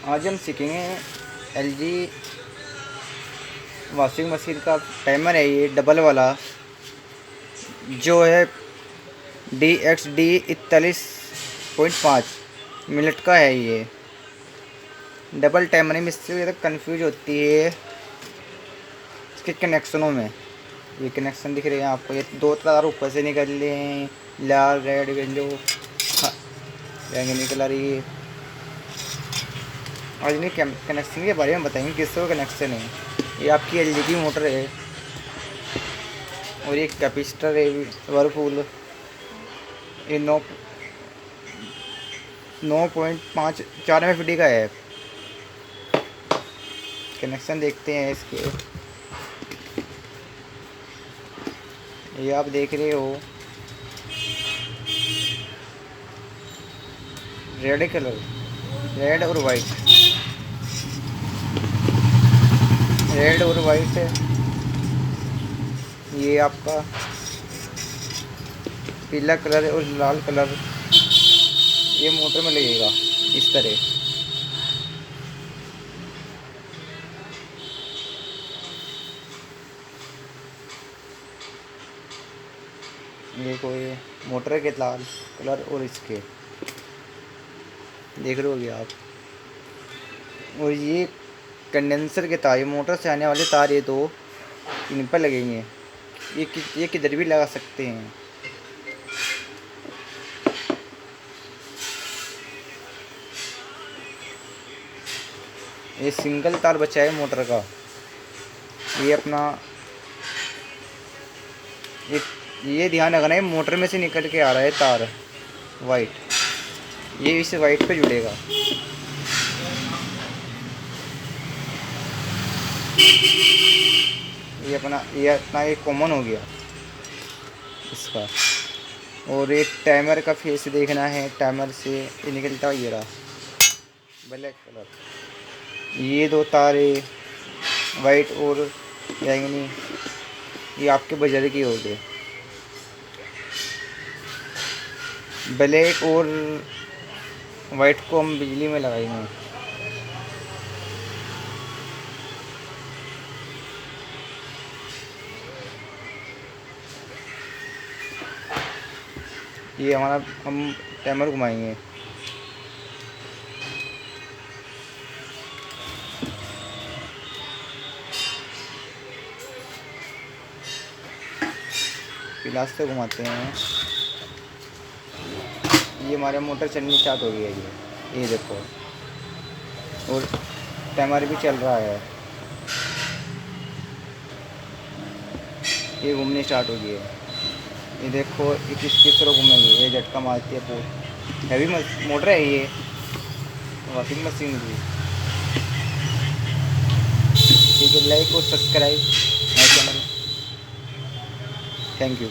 आज हम सीखेंगे एलजी वॉशिंग मशीन का टाइमर है ये डबल वाला, जो है DXD 41.5 मिनट का है। ये डबल टाइमर में इससे ज़्यादा कन्फ्यूज होती है इसके कनेक्शनों में। ये कनेक्शन दिख रहे हैं आपको, ये दो तार ऊपर से निकल रहे हैं, लाल रेड येलो बैंगनी कलर। ये आज नहीं कनेक्शन के बारे में बताएंगे किसका कनेक्शन है। ये आपकी एलजी की मोटर है और ये कैपेसिटर है वर्लपूल। ये 9.54 MFD का है। कनेक्शन देखते हैं इसके। ये आप देख रहे हो रेड कलर, रेड और वाइट, रेड और वाइट है। ये आपका पीला कलर और लाल कलर ये मोटर में लगेगा इस तरह। ये कोई मोटर के लाल कलर और इसके देख रहे होगे आप। और ये कंडेंसर के तार, ये मोटर से आने वाले तार, ये दो इन पर लगेंगे। ये किधर भी लगा सकते हैं। ये सिंगल तार बचा है मोटर का। ये अपना ये ध्यान रखना है, मोटर में से निकल के आ रहा है तार वाइट, ये इस वाइट पे जुड़ेगा। ये अपना एक कॉमन हो गया इसका। और एक टाइमर का फेस देखना है, टाइमर से ये निकलता है, ये रहा ब्लैक कलर। ये दो तारे वाइट और बैंगनी ये आपके बजर की हो गए। ब्लैक और वाइट को हम बिजली में लगाएंगे। ये हमारा हम टाइमर घुमाएंगे। पिलास से घुमाते हैं। ये हमारे मोटर चलनी स्टार्ट हो गई है। ये देखो, और टाइमर भी चल रहा है। ये घूमनी स्टार्ट हो गई है। ये देखो ये किस तरह घूमेगी। ये झटका मारती है, बहुत हैवी मोटर है ये वॉशिंग मशीन की। ठीक है, लाइक और subscribe my channel. Thank you.